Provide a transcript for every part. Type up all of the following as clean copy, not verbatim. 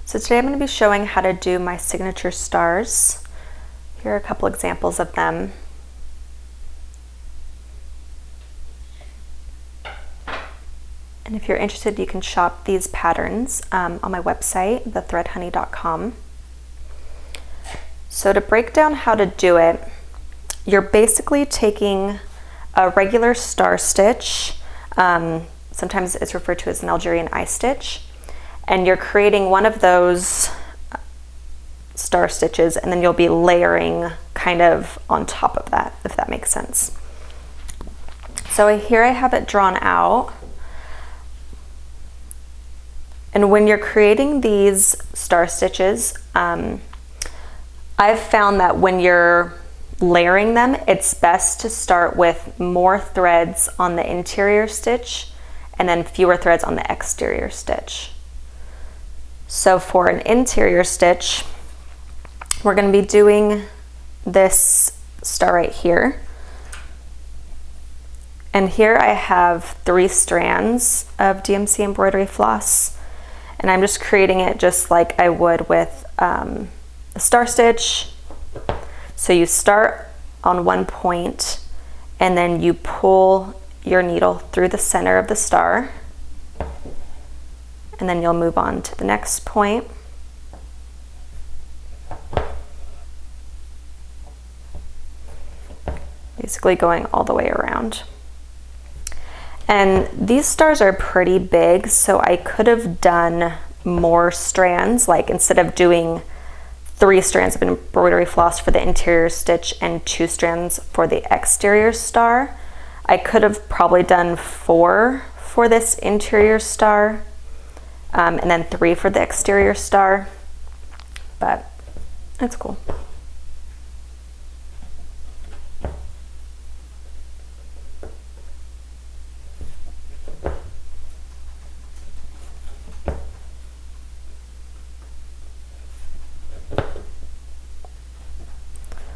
So today I'm going to be showing how to do my signature stars. Here are a couple examples of them. And if you're interested, you can shop these patterns on my website, thethreadhoney.com. So to break down how to do it, you're basically taking a regular star stitch, sometimes it's referred to as an Algerian eye stitch, and you're creating one of those star stitches, and then you'll be layering kind of on top of that, if that makes sense. So here I have it drawn out. And when you're creating these star stitches, I've found that when you're layering them, it's best to start with more threads on the interior stitch and then fewer threads on the exterior stitch. So for an interior stitch, we're going to be doing this star right here. And here I have 3 strands of DMC embroidery floss, and I'm just creating it just like I would with a star stitch. So you start on one point and then you pull your needle through the center of the star, and then you'll move on to the next point. Basically going all the way around. And these stars are pretty big, so I could have done more strands, like instead of doing 3 strands of embroidery floss for the interior stitch and 2 strands for the exterior star, I could have probably done 4 for this interior star, and then 3 for the exterior star, but it's cool.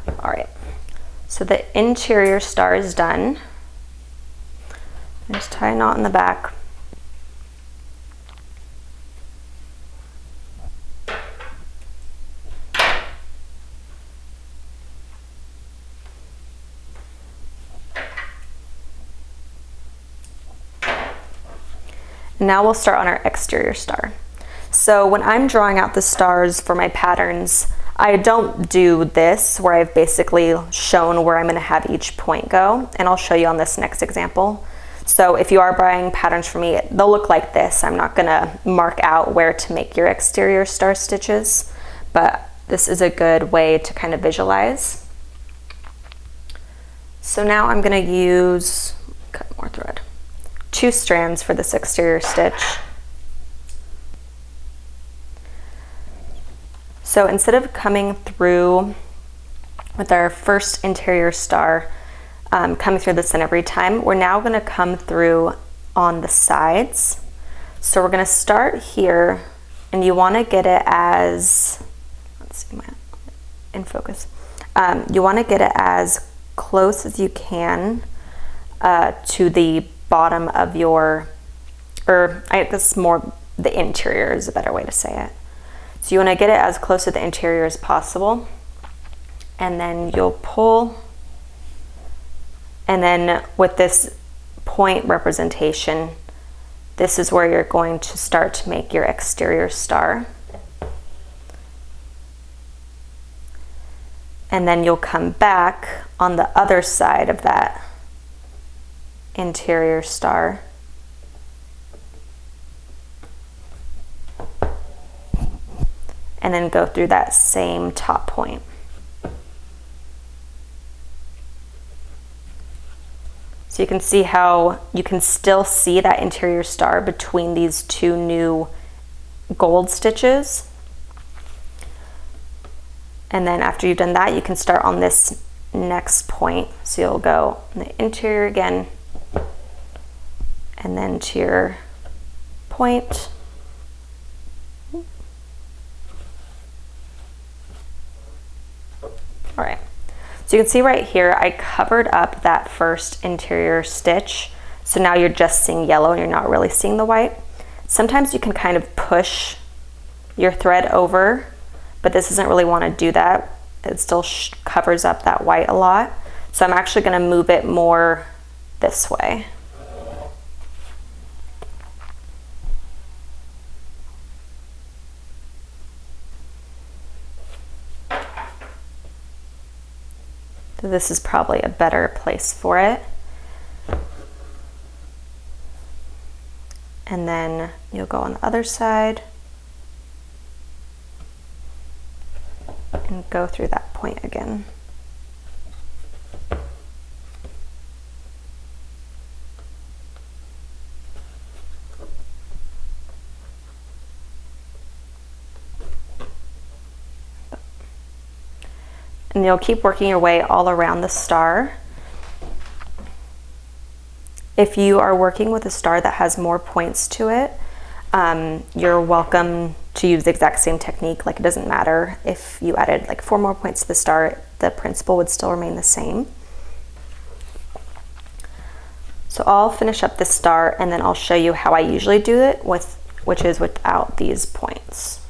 All right, so the interior star is done. Just tie a knot in the back. Now we'll start on our exterior star. So when I'm drawing out the stars for my patterns, I don't do this where I've basically shown where I'm going to have each point go, and I'll show you on this next example. So if you are buying patterns from me, they'll look like this. I'm not going to mark out where to make your exterior star stitches, but this is a good way to kind of visualize. So now I'm going to use, cut more thread, 2 strands for this exterior stitch. So instead of coming through with our first interior star, coming through the center every time, we're now going to come through on the sides. So we're going to start here, and you want to get it as, let's see, in focus. You want to get it as close as you can to the bottom of your, or I guess more the interior is a better way to say it. So you want to get it as close to the interior as possible, and then you'll pull, and then with this point representation, this is where you're going to start to make your exterior star. And then you'll come back on the other side of that interior star. And then go through that same top point. So you can see how you can still see that interior star between these 2 new gold stitches. And then after you've done that, you can start on this next point. So you'll go in the interior again, and then to your point. All right, so you can see right here, I covered up that first interior stitch. So now you're just seeing yellow and you're not really seeing the white. Sometimes you can kind of push your thread over, but this doesn't really want to do that. It still covers up that white a lot. So I'm actually going to move it more this way. So this is probably a better place for it. And then you'll go on the other side and go through that point again. And you'll keep working your way all around the star. If you are working with a star that has more points to it, you're welcome to use the exact same technique. Like, it doesn't matter if you added like 4 more points to the star, the principle would still remain the same. So I'll finish up this star and then I'll show you how I usually do it, which is without these points.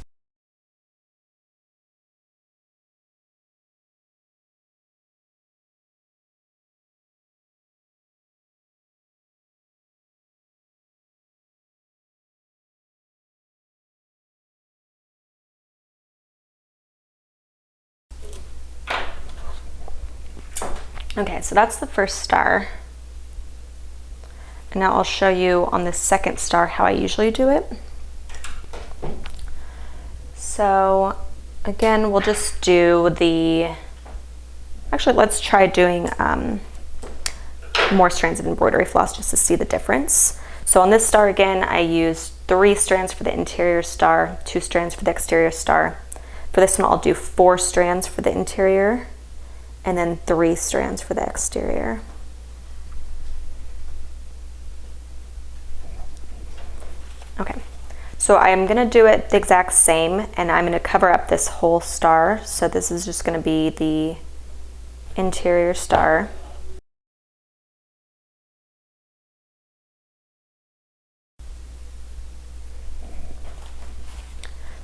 Okay, so that's the first star. And now I'll show you on the second star how I usually do it. So again, we'll just do actually let's try doing more strands of embroidery floss just to see the difference. So on this star again, I used 3 strands for the interior star, 2 strands for the exterior star. For this one, I'll do 4 strands for the interior and then 3 strands for the exterior. Okay, so I'm gonna do it the exact same and I'm gonna cover up this whole star. So this is just gonna be the interior star.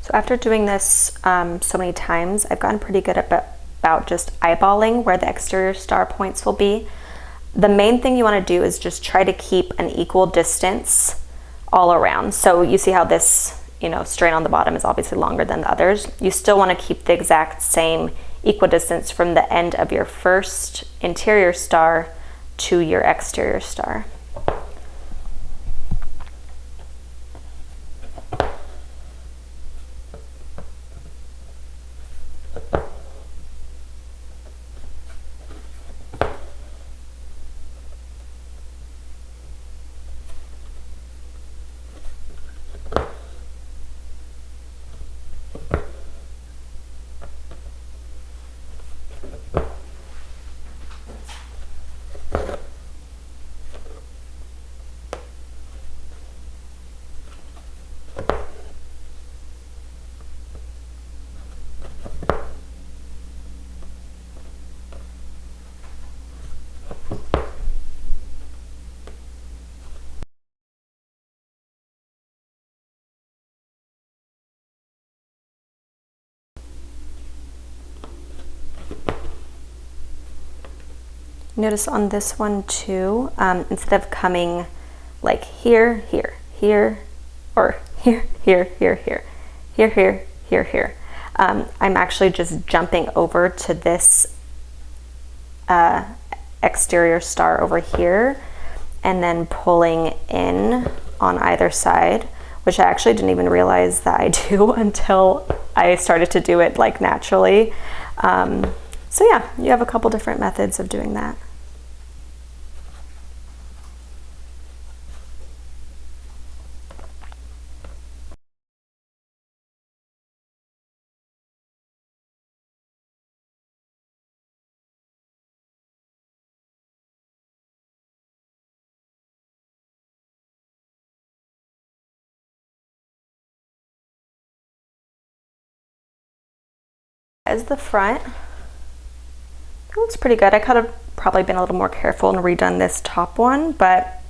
So after doing this so many times, I've gotten pretty good about just eyeballing where the exterior star points will be. The main thing you want to do is just try to keep an equal distance all around. So you see how this, strand on the bottom is obviously longer than the others. You still want to keep the exact same equidistance from the end of your first interior star to your exterior star. Notice on this one too, instead of coming like here, here, here, or here, here, here, here, here, here, here, here, I'm actually just jumping over to this exterior star over here and then pulling in on either side, which I actually didn't even realize that I do until I started to do it like naturally. So yeah, you have a couple different methods of doing that. As the front, it looks pretty good. I could have probably been a little more careful and redone this top one, but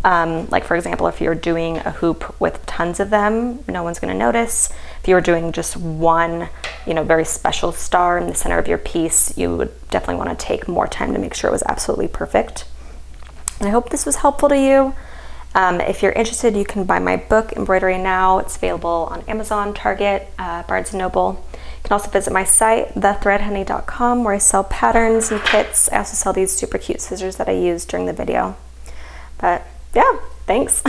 like for example, if you're doing a hoop with tons of them, no one's gonna notice. If you were doing just one, you know, very special star in the center of your piece, you would definitely want to take more time to make sure it was absolutely perfect. And I hope this was helpful to you. If you're interested, you can buy my book, Embroidery Now. It's available on Amazon, Target, Barnes & Noble. You can also visit my site, threadhoney.com, where I sell patterns and kits. I also sell these super cute scissors that I used during the video. But yeah, thanks.